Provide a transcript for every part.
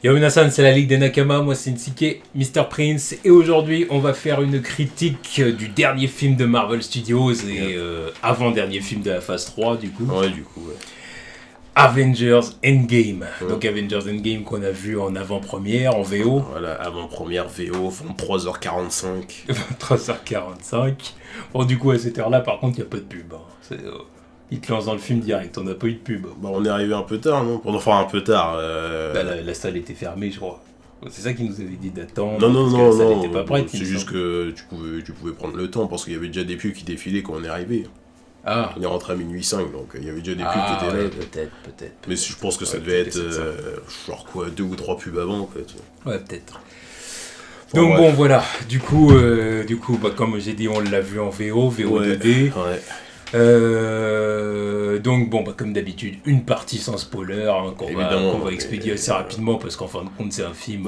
Yo Minasan, c'est la Ligue des Nakama, moi c'est Nsuke, Mr. Prince, et aujourd'hui on va faire une critique du dernier film de Marvel Studios et avant-dernier film de la phase 3 du coup. Ouais, du coup, ouais. Avengers Endgame. Donc Avengers Endgame qu'on a vu en avant-première, en VO. Voilà, avant-première VO, 23h45. 3h45. Bon du coup à cette heure-là par contre il n'y a pas de pub. Hein. Il te lance dans le film direct, on n'a pas eu de pub. Bah, on est arrivé un peu tard, non? Enfin, un peu tard. Bah, la salle était fermée, je crois. C'est ça qu'ils nous avait dit d'attendre. Non, la salle n'était pas prête. c'est juste que tu pouvais prendre le temps parce qu'il y avait déjà des pubs qui défilaient quand on est arrivé. Ah. On est rentré à minuit 5, donc il y avait déjà des pubs qui étaient là. Ouais, peut-être. Mais je pense que ça devait être genre quoi, 2 ou 3 pubs avant, en fait. Ouais, peut-être. Donc bon, voilà. Du coup bah, comme j'ai dit, on l'a vu en VO 2D. Ouais. Donc bon, bah, comme d'habitude, une partie sans spoiler hein, qu'on va expédier assez rapidement parce qu'en fin de compte, c'est un film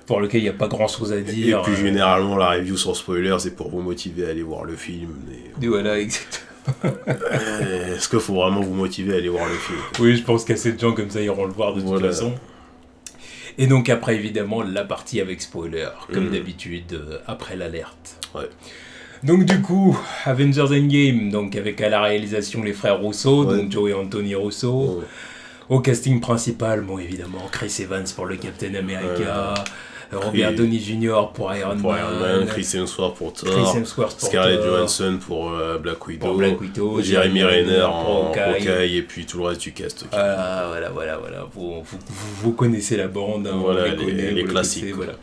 pour lequel il n'y a pas grand-chose à dire. Et puis généralement, la review sans spoiler, c'est pour vous motiver à aller voir le film. Et voilà, exactement. Est-ce qu'il faut vraiment vous motiver à aller voir le film? Oui, je pense qu'assez de gens comme ça iront le voir de toute façon. Et donc après, évidemment, la partie avec spoiler, comme d'habitude, après l'alerte. Ouais. Donc du coup, Avengers Endgame, donc avec à la réalisation les frères Russo, donc Joe et Anthony Russo. Au casting principal, bon évidemment, Chris Evans pour le Captain America, Robert Downey Jr. pour Iron Man, Chris Hemsworth pour Thor, Scarlett Johansson pour Black Widow, Jeremy Renner en Hawkeye et puis tout le reste du cast. Voilà. Vous connaissez la bande, hein, voilà, les classiques. Voilà.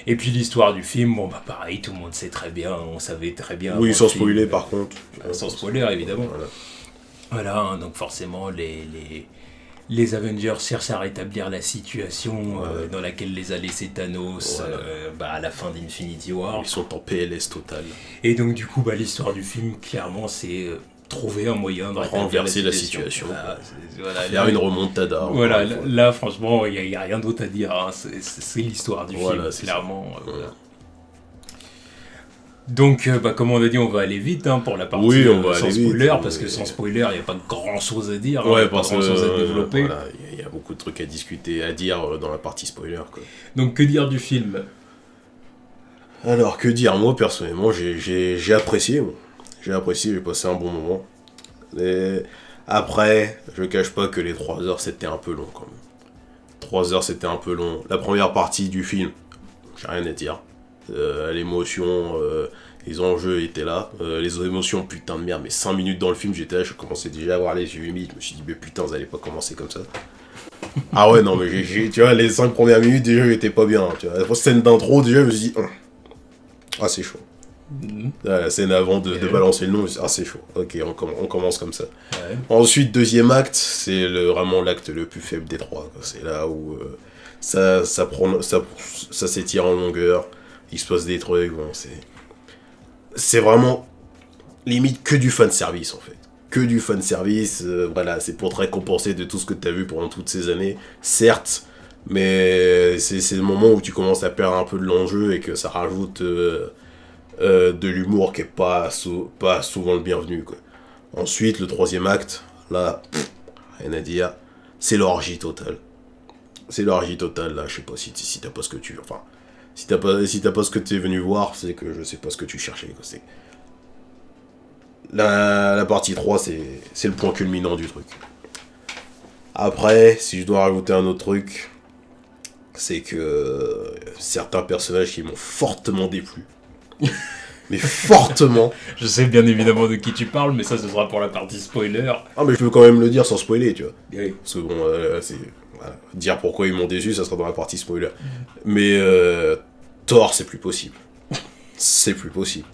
Et puis l'histoire du film, bon bah pareil, tout le monde sait très bien, on savait très bien. Oui, sans spoiler par contre. Sans spoiler évidemment. Voilà, hein, donc forcément les Avengers cherchent à rétablir la situation dans laquelle les a laissés Thanos à la fin d'Infinity War. Ils sont en PLS total. Et donc du coup, l'histoire du film, clairement, c'est trouver un moyen de renverser la situation. Faire une remontada. Voilà, là franchement, il n'y a rien d'autre à dire. Hein. C'est l'histoire du film, clairement. Donc, comme on a dit, on va aller vite pour la partie sans spoiler, parce que sans spoiler, il n'y a pas grand chose à dire, pas grand chose à développer. Il y a beaucoup de trucs à dire dans la partie spoiler. Quoi. Donc, que dire du film? Alors, que dire? Moi, personnellement, j'ai apprécié. J'ai apprécié, j'ai passé un bon moment. Et après, je cache pas que les 3 heures, c'était un peu long quand même. 3 heures, c'était un peu long. La première partie du film, j'ai rien à dire. L'émotion, les enjeux étaient là. Les émotions, putain de merde, mais 5 minutes dans le film, j'étais là, je commençais déjà à avoir les yeux humides. Je me suis dit, mais putain, vous allez pas commencer comme ça. Ah ouais, non, mais tu vois, les 5 premières minutes, déjà, j'étais pas bien. Tu vois. La scène d'intro, déjà, je me suis dit, ah, c'est chaud. La scène avant de balancer le nom, c'est chaud. Ok, on commence comme ça. Ouais. Ensuite, deuxième acte, c'est vraiment l'acte le plus faible des trois. Quoi. C'est là où ça s'étire en longueur. Il se passe des trucs, bon, c'est vraiment limite que du fanservice en fait. Que du fanservice, voilà, c'est pour te récompenser de tout ce que tu as vu pendant toutes ces années, certes, mais c'est le moment où tu commences à perdre un peu de l'enjeu et que ça rajoute de l'humour qui est pas souvent le bienvenu, quoi. Ensuite, le troisième acte, là, rien à dire, c'est l'orgie totale. C'est l'orgie totale, là, je sais pas si t'as pas ce que tu veux, enfin... Si t'as pas ce que t'es venu voir, c'est que je sais pas ce que tu cherchais. Quoi. La partie 3, c'est le point culminant du truc. Après, si je dois rajouter un autre truc, c'est que certains personnages qui m'ont fortement déplu. Mais fortement. Je sais bien évidemment de qui tu parles, mais ça, ce sera pour la partie spoiler. Ah, mais je peux quand même le dire sans spoiler, tu vois. Oui. Parce que bon, voilà, dire pourquoi ils m'ont déçu, ça sera dans la partie spoiler. Mais Thor, c'est plus possible. C'est plus possible.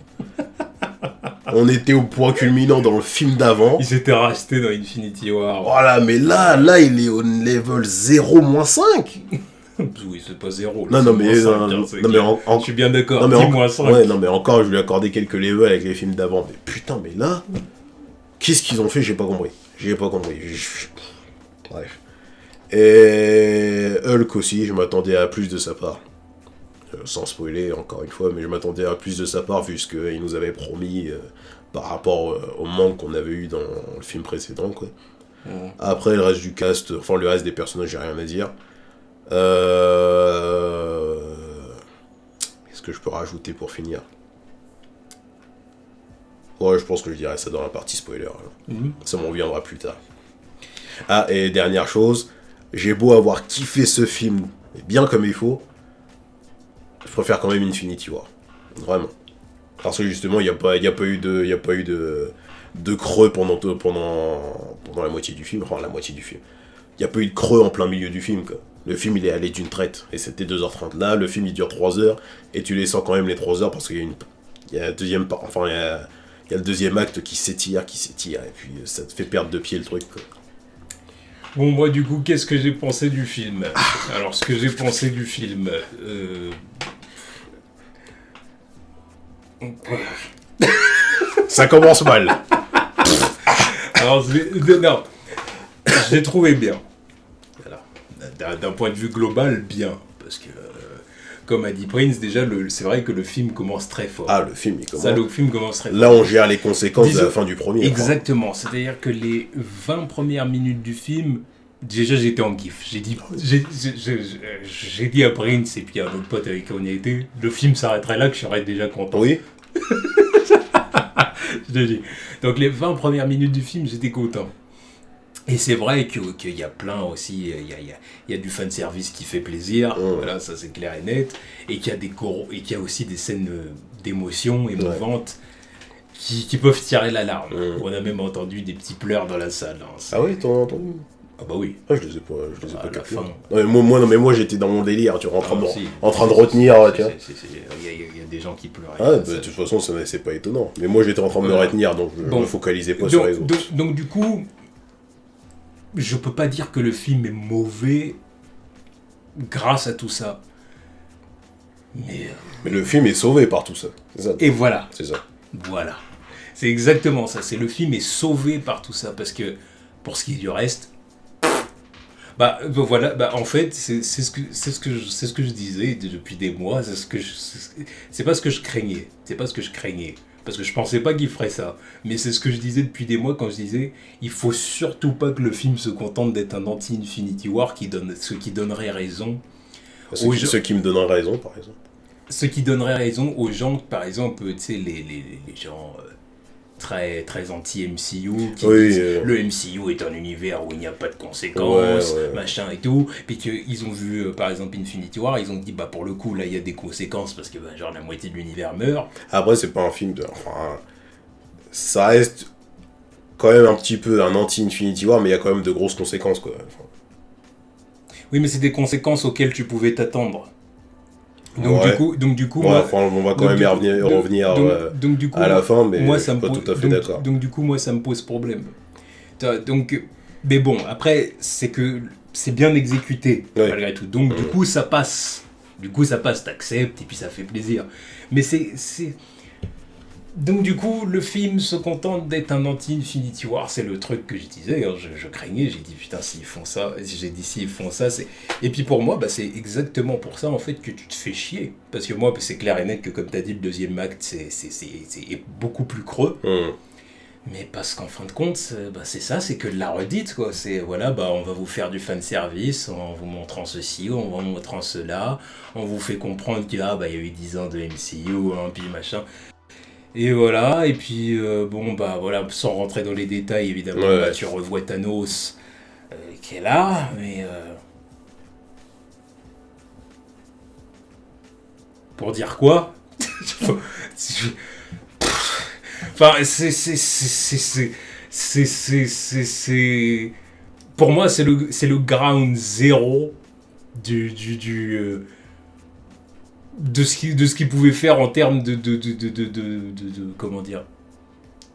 On était au point culminant dans le film d'avant. Il s'était racheté dans Infinity War. Voilà, mais là, il est au level 0-5. Oui, c'est pas 0. Non, mais je suis bien d'accord. Ouais, non, mais encore, je lui ai accordé quelques levels avec les films d'avant. Mais putain, mais là, qu'est-ce qu'ils ont fait? J'ai pas compris. Bref. Et Hulk aussi, je m'attendais à plus de sa part. Sans spoiler, encore une fois, mais je m'attendais à plus de sa part, vu ce qu'il nous avait promis par rapport au manque qu'on avait eu dans le film précédent, quoi. Après, le reste du cast, enfin, le reste des personnages, j'ai rien à dire. Qu'est-ce que je peux rajouter pour finir? Ouais, je pense que je dirais ça dans la partie spoiler. Ça m'en reviendra plus tard. Ah, et dernière chose, j'ai beau avoir kiffé ce film bien comme il faut, je préfère quand même Infinity War. Vraiment. Parce que justement, il n'y a pas eu de creux pendant la moitié du film. Enfin, la moitié du film. Il n'y a pas eu de creux en plein milieu du film, quoi. Le film, il est allé d'une traite. Et c'était 2h30. Là, le film, il dure 3h. Et tu les sens quand même les 3h parce qu'il y a il y a le deuxième acte qui s'étire. Et puis, ça te fait perdre de pied le truc, quoi. Bon, moi, du coup, qu'est-ce que j'ai pensé du film? Alors, ce que j'ai pensé du film... Ça commence mal. Alors, non, je l'ai trouvé bien. Voilà. D'un point de vue global, bien. Parce que, comme a dit Prince, déjà, c'est vrai que le film commence très fort. Ah, le film, il commence. Ça, le film commence très fort. Là, on gère les conséquences de la fin du premier. Exactement. C'est-à-dire que les 20 premières minutes du film, déjà, j'étais en kiff. J'ai dit à Prince et puis à notre pote avec qui on y a été, le film s'arrêterait là que je serais déjà content. Oui. Je te dis. Donc les 20 premières minutes du film, j'étais content. Et c'est vrai qu'il y a plein aussi, il y a du fanservice qui fait plaisir, voilà, ça c'est clair et net, et qu'il y a aussi des scènes d'émotion émouvantes qui peuvent tirer l'alarme. On a même entendu des petits pleurs dans la salle. Hein. Ah oui, t'en as entendu? Ah bah oui. Ah, je les ai pas captés. Moi j'étais dans mon délire, tu vois, en train de retenir, tu vois. Il y a des gens qui pleurent. Ah, bah, de toute façon, c'est pas étonnant. Mais moi j'étais en train de me retenir, donc je me focalisais pas sur les autres. Donc du coup, je peux pas dire que le film est mauvais grâce à tout ça. Mais le film est sauvé par tout ça. C'est ça. Et voilà. C'est ça. Voilà. C'est exactement ça. Le film est sauvé par tout ça. Parce que, pour ce qui est du reste, voilà, en fait, c'est ce que je disais depuis des mois. C'est pas ce que je craignais. C'est pas ce que je craignais. Parce que je pensais pas qu'il ferait ça. Mais c'est ce que je disais depuis des mois quand je disais il faut surtout pas que le film se contente d'être un anti-Infinity War ce qui donnerait raison. Ceux qui me donneraient raison, par exemple. Ce qui donnerait raison aux gens, par exemple, tu sais, les gens très, très anti-MCU qui disent le MCU est un univers où il n'y a pas de conséquences, machin et tout. Puis qu'ils ont vu, par exemple, Infinity War, ils ont dit, pour le coup, là, il y a des conséquences parce que, genre, la moitié de l'univers meurt. Après, c'est pas un film de... Enfin, ça reste quand même un petit peu un anti-Infinity War, mais il y a quand même de grosses conséquences, quoi. Enfin... Oui, mais c'est des conséquences auxquelles tu pouvais t'attendre. Donc du coup, moi, on va quand même y revenir à la fin, mais moi, je suis pas tout à fait d'accord. Donc du coup, moi, ça me pose problème. Mais bon, après, c'est que c'est bien exécuté, malgré tout. Donc du coup, ça passe. T'acceptes, et puis ça fait plaisir. Mais donc du coup, le film se contente d'être un anti-Infinity War, c'est le truc que je disais, hein, je craignais, j'ai dit putain s'ils font ça, c'est... Et puis pour moi, c'est exactement pour ça en fait que tu te fais chier, parce que moi c'est clair et net que comme t'as dit, le deuxième acte c'est beaucoup plus creux, mais parce qu'en fin de compte, c'est ça, c'est que de la redite quoi, c'est voilà, on va vous faire du fanservice en vous montrant ceci, en vous montrant cela, on vous fait comprendre qu'il y a eu 10 ans de MCU, puis machin... Et voilà, et puis voilà, sans rentrer dans les détails évidemment, tu revois Thanos qui est là, mais pour dire quoi? Enfin, c'est pour moi c'est le ground zéro de ce qu'il pouvait faire en termes de comment dire,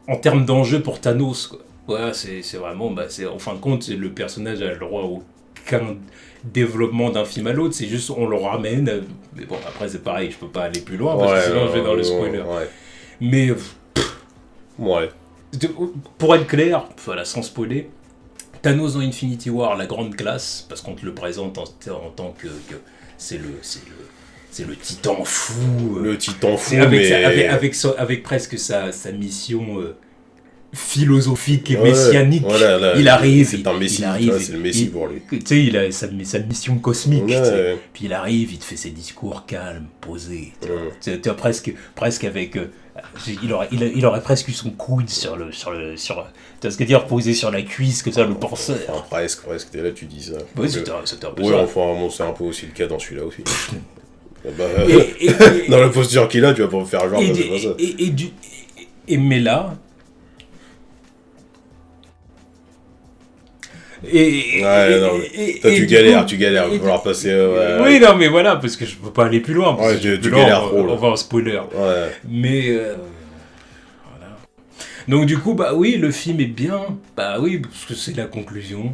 en termes d'enjeu pour Thanos quoi. Voilà, c'est vraiment en fin de compte le personnage a le droit à aucun développement d'un film à l'autre, c'est juste on le ramène, mais bon après c'est pareil, je peux pas aller plus loin parce que sinon je vais dans le spoiler. Mais pour être clair, voilà, sans spoiler, Thanos dans Infinity War, la grande classe, parce qu'on te le présente en tant que c'est le titan fou. Le titan fou, avec presque sa mission philosophique et messianique. Voilà, il arrive, c'est un messie, c'est le messie pour lui. Tu sais, il a sa mission cosmique. Ouais. Puis il arrive, il te fait ses discours calmes, posés. Tu vois, presque avec. Il aurait presque eu son coude sur tu vois ce que je veux dire, posé sur la cuisse, comme ça, le penseur. Enfin, presque, t'es là, tu dis ça. Oui, c'était un peu ouais, ça. enfin, bon, c'est un peu aussi le cas dans celui-là aussi. Dans la posture qu'il a, tu vas pas me faire genre, c'est pas ça. Mais là. Toi, tu galères, il va falloir passer. Oui, non, mais voilà, parce que je peux pas aller plus loin. Parce que tu galères trop. On va en spoiler. Ouais. Mais. Voilà. Donc, du coup, bah oui, le film est bien. Bah oui, parce que c'est la conclusion.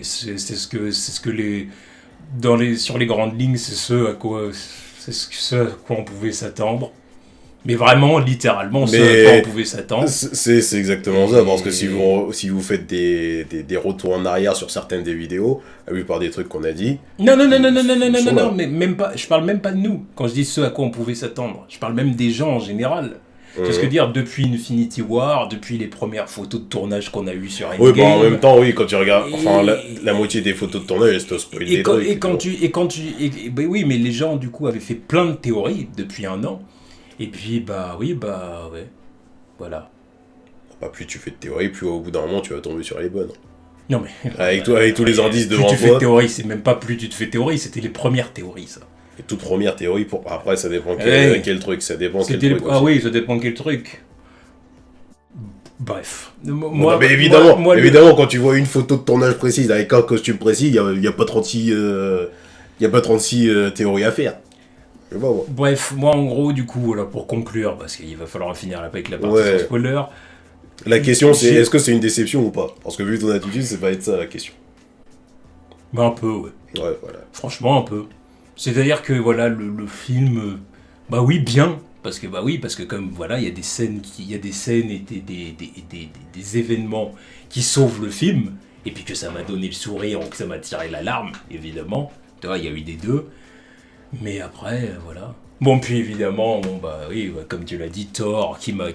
C'est ce que les. Sur les grandes lignes, c'est ce à quoi on pouvait s'attendre. Mais vraiment, littéralement, ce à quoi on pouvait s'attendre. C'est exactement ça, parce que si vous faites des retours en arrière sur certaines des vidéos, la plupart des trucs qu'on a dit... Non, mais même pas, je parle même pas de nous, quand je dis ce à quoi on pouvait s'attendre. Je parle même des gens en général. C'est ce que dire, depuis Infinity War, depuis les premières photos de tournage qu'on a eues sur Endgame... Oui, bah en même temps, oui, quand tu regardes... Enfin, la moitié des photos de tournage, elles te spoilent des trucs. Oui, mais les gens, du coup, avaient fait plein de théories depuis un an. Et puis, ouais. Voilà. Bah, plus tu fais de théories, plus au bout d'un moment, tu vas tomber sur les bonnes. Non, mais... Avec tous les indices devant toi... Plus tu fais de théories, c'est même pas plus tu te fais théorie, c'était les premières théories, ça. Et toute première théorie, après, ça dépend quel truc, ça dépend quel truc aussi. Ah oui, ça dépend quel truc. Bref. Mais évidemment, quand tu vois une photo de tournage précise avec un costume précis, il n'y a pas 36 théories à faire. Bref, moi en gros, du coup, voilà, pour conclure, parce qu'il va falloir finir avec la partie sans spoiler. La question c'est, est-ce que c'est une déception ou pas? Parce que vu ton attitude, c'est pas être ça la question. Bah un peu, ouais. Ouais, voilà. Franchement, un peu. C'est-à-dire que voilà, le film, bah oui, bien. Parce que comme voilà, il y a des scènes et des événements qui sauvent le film, et puis que ça m'a donné le sourire, que ça m'a tiré la larme, évidemment. Tu vois, il y a eu des deux. Mais après, voilà. Bon, puis évidemment, comme tu l'as dit, Thor, qui me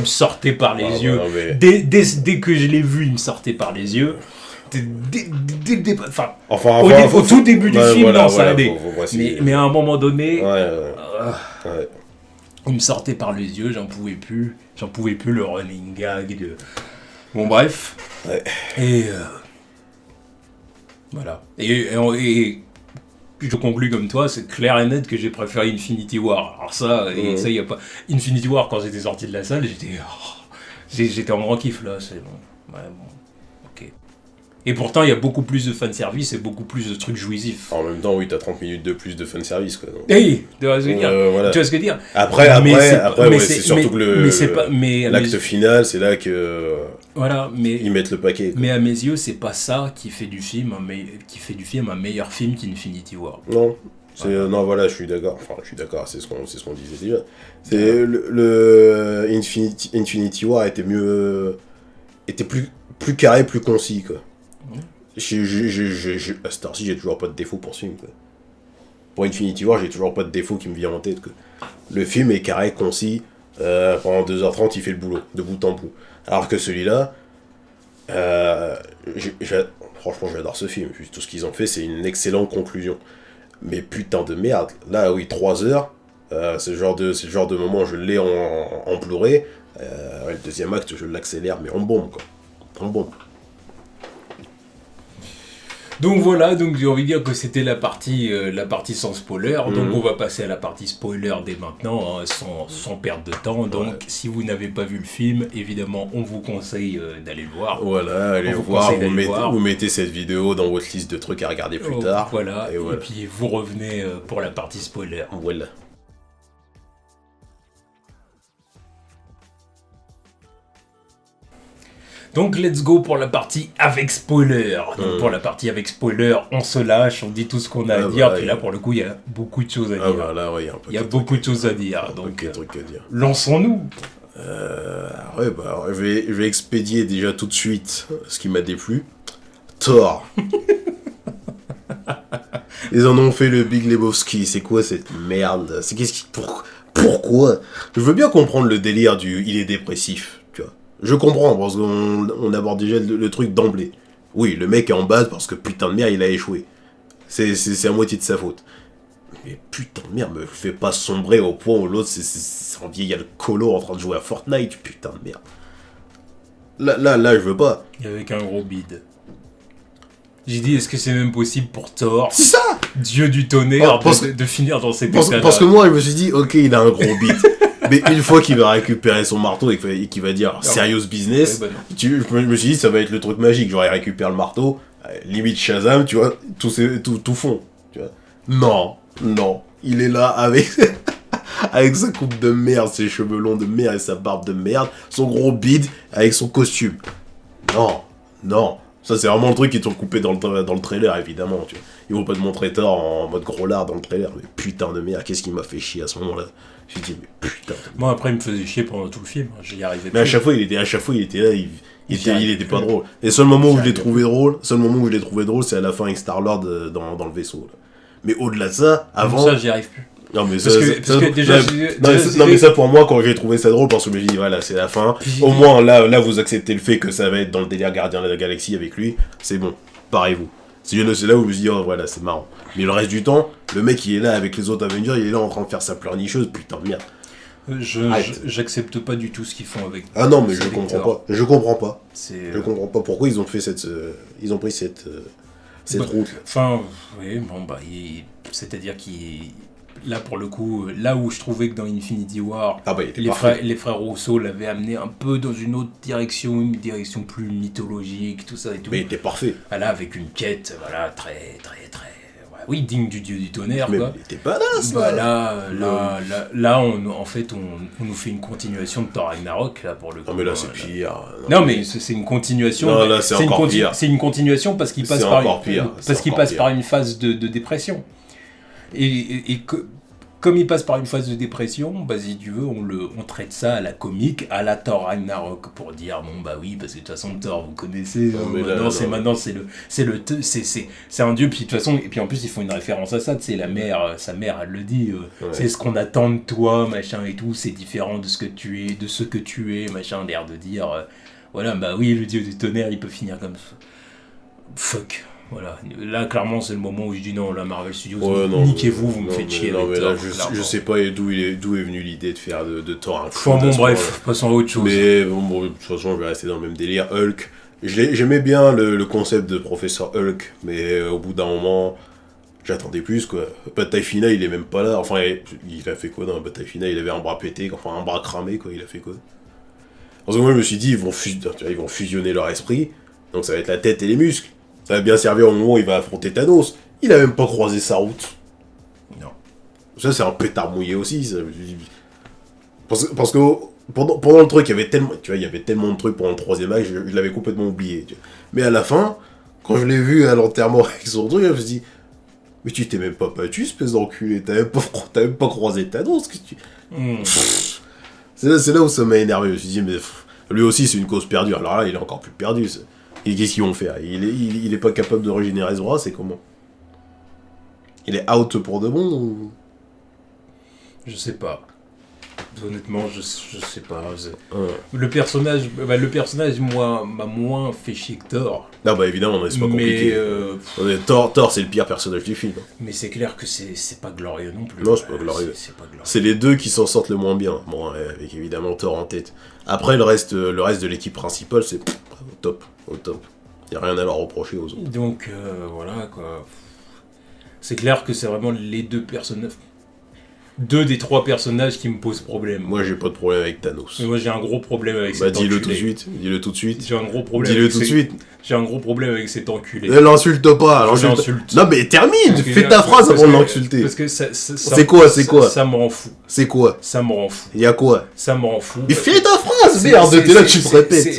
sortait par les yeux. Mais... Dès que je l'ai vu, il me sortait par les yeux. Au tout début du film, ça allait. Mais à un moment donné, il me sortait par les yeux, j'en pouvais plus le running gag de... Bon, bref. Ouais. Et... voilà. Et je conclus comme toi, c'est clair et net que j'ai préféré Infinity War. Alors ça, ça y a pas... Infinity War, quand j'étais sorti de la salle, j'étais en grand kiff, là, c'est bon. Ouais, bon. Ok. Et pourtant, il y a beaucoup plus de fanservice et beaucoup plus de trucs jouissifs. En même temps, oui, t'as 30 minutes de plus de fanservice, quoi. Donc... Hey, tu vois ce que je veux dire. Voilà. Tu vois ce que je veux dire. Après, c'est surtout que l'acte final, c'est là que... Voilà, mais... Ils mettent le paquet, quoi. Mais à mes yeux, c'est pas ça qui fait du film un meilleur film qu'Infinity War. Non. Non, voilà, je suis d'accord. Enfin, je suis d'accord, c'est ce qu'on disait déjà. C'est le Infinity War était plus carré, plus concis, quoi. À cette heure-ci, j'ai toujours pas de défaut pour ce film, quoi. Pour Infinity War, j'ai toujours pas de défaut qui me vient en tête, quoi. Le film est carré, concis. Pendant 2h30, il fait le boulot, de bout en bout. Alors que celui-là, franchement, j'adore ce film. Tout ce qu'ils ont fait, c'est une excellente conclusion. Mais putain de merde. Là, oui, 3 heures, c'est le genre de moment où je l'ai en Blu-ray. Le deuxième acte, je l'accélère, mais en bombe, quoi. En bombe. Donc voilà, j'ai envie de dire que c'était la partie sans spoiler. Donc on va passer à la partie spoiler dès maintenant, hein, sans perdre de temps. Donc si vous n'avez pas vu le film, évidemment, on vous conseille d'aller le voir. Voilà, allez voir. Vous mettez cette vidéo dans votre liste de trucs à regarder plus tard. Voilà, et puis vous revenez pour la partie spoiler. Voilà. Donc let's go pour la partie avec spoiler. Donc pour la partie avec spoiler, on se lâche, on dit tout ce qu'on a à dire. Puis là pour le coup, il y a beaucoup de choses à dire. Il y a beaucoup de choses à dire. Donc lançons-nous. Je vais expédier déjà tout de suite ce qui m'a déplu. Thor. Ils en ont fait le Big Lebowski. C'est quoi cette merde? Pourquoi? Je veux bien comprendre le délire du il est dépressif. Tu vois. Je comprends, parce qu'on aborde déjà le truc d'emblée. Oui, le mec est en base parce que putain de merde, il a échoué. C'est à moitié de sa faute. Mais putain de merde, me fais pas sombrer au point où l'autre, c'est un vieil alcoolo en train de jouer à Fortnite, putain de merde. Là, je veux pas. Et avec un gros bide. J'ai dit, est-ce que c'est même possible pour Thor, c'est ça, dieu du tonnerre, de finir dans cet état-là? Parce que moi, je me suis dit, ok, il a un gros bide. Mais une fois qu'il va récupérer son marteau et qu'il va dire serious business, ouais, bah je me suis dit, ça va être le truc magique. Genre, il récupère le marteau, limite Shazam, tu vois, tout fond. Tu vois. Non, il est là avec, avec sa coupe de merde, ses cheveux longs de merde et sa barbe de merde, son gros bide avec son costume. Non. Ça, c'est vraiment le truc qu'ils t'ont coupé dans le trailer, évidemment. Tu vois. Ils vont pas te montrer Thor en mode gros lard dans le trailer. Mais putain de merde, qu'est-ce qui m'a fait chier à ce moment-là? J'ai dit, mais putain. Moi, après, il me faisait chier pendant tout le film. J'y arrivais mais plus. À chaque fois, il était là, il était pas drôle. Et le seul moment où je l'ai trouvé drôle, c'est à la fin avec Star-Lord dans le vaisseau. Là. Mais au-delà de ça, avant. Ça, j'y arrive plus. Non mais mais ça pour moi quand j'ai trouvé ça drôle parce que je me dis voilà c'est la fin. Au moins là vous acceptez le fait que ça va être dans le délire Gardien de la Galaxie avec lui, c'est bon, parez-vous. C'est là où je me dis oh voilà c'est marrant. Mais le reste du temps, le mec il est là avec les autres Avengers, il est là en train de faire sa pleurnicheuse, putain de merde. J'accepte pas du tout ce qu'ils font avec. Ah non mais je comprends pas. Je comprends pas pourquoi ils ont fait ils ont pris cette route. Enfin oui bon bah c'est-à-dire qu'ils là pour le coup, là où je trouvais que dans Infinity War, les frères Rousseau l'avaient amené un peu dans une autre direction, une direction plus mythologique, tout ça et tout. Mais il était parfait. Là avec une quête, voilà, très, oui, digne du dieu du tonnerre. Mais quoi. il était badass. Bah là, on nous fait une continuation de Thor Ragnarok là pour le coup. Non mais là c'est pire. Non mais c'est une continuation. Non là c'est encore pire. C'est une continuation parce qu'il passe par une phase de dépression. Et comme il passe par une phase de dépression, bah si tu veux, on traite ça à la comique, à la Thor Ragnarok, pour dire bon bah oui, parce que de toute façon Thor vous connaissez, c'est un dieu, puis de toute façon, et puis en plus ils font une référence à ça, tu sais, sa mère elle le dit, c'est ce qu'on attend de toi, machin et tout, c'est différent de ce que tu es, machin, l'air de dire, voilà, bah oui, le dieu du tonnerre il peut finir comme ça. Fuck. Voilà, là clairement c'est le moment où je dis non, la Marvel Studios, niquez-vous, vous me faites chier avec mais Thor. Là, je sais pas d'où est venue l'idée de faire de Thor un fou. Bon bref, passons à autre chose. Mais bon, de toute façon je vais rester dans le même délire. Hulk, j'aimais bien le concept de Professeur Hulk, mais au bout d'un moment, j'attendais plus quoi. Bataille finale il est même pas là, enfin il a fait quoi dans la bataille finale? Il avait un bras pété, enfin un bras cramé quoi, il a fait quoi? Parce que moi je me suis dit ils vont fusionner leur esprit, donc ça va être la tête et les muscles. Ça va bien servir au moment où il va affronter Thanos. Il a même pas croisé sa route. Non. Ça, c'est un pétard mouillé aussi. Ça. Parce que pendant le truc, il y avait tellement de trucs pendant le troisième acte, je l'avais complètement oublié. Tu vois. Mais à la fin, quand je l'ai vu à l'enterrement avec son truc, je me suis dit, mais tu t'es même pas battu, espèce d'enculé. T'as même pas croisé Thanos. C'est là où ça m'a énervé. Je me suis dit, mais lui aussi, c'est une cause perdue. Alors là, il est encore plus perdu. Et qu'est-ce qu'ils vont faire? Il est pas capable de régénérer ce bras, c'est comment? Il est out pour de bon ou... Je sais pas. Honnêtement, je sais pas. Le personnage m'a moins fait chier que Thor. Ah bah évidemment, c'est pas compliqué. Thor, c'est le pire personnage du film. Mais c'est clair que c'est pas glorieux non plus. Non, c'est pas glorieux. C'est les deux qui s'en sortent le moins bien. Bon, avec évidemment Thor en tête. Après, le reste de l'équipe principale, c'est au top. Il n'y a rien à leur reprocher aux autres. Donc, voilà, quoi. C'est clair que c'est vraiment les deux personnages... 2 des 3 personnages qui me posent problème. Moi, j'ai pas de problème avec Thanos. Mais moi, j'ai un gros problème avec cet enculé. Dis-le tout de suite. J'ai un gros problème. Dis-le tout de suite. J'ai un gros problème avec cet enculé. Ne l'insulte pas. Non, mais termine. Fais ta phrase avant de l'insulter. Parce que c'est quoi ça me rend fou. C'est quoi? Ça me rend fou. Il y a quoi? Ça me rend fou. Mais fais ta phrase, merde. T'es là, tu te répètes.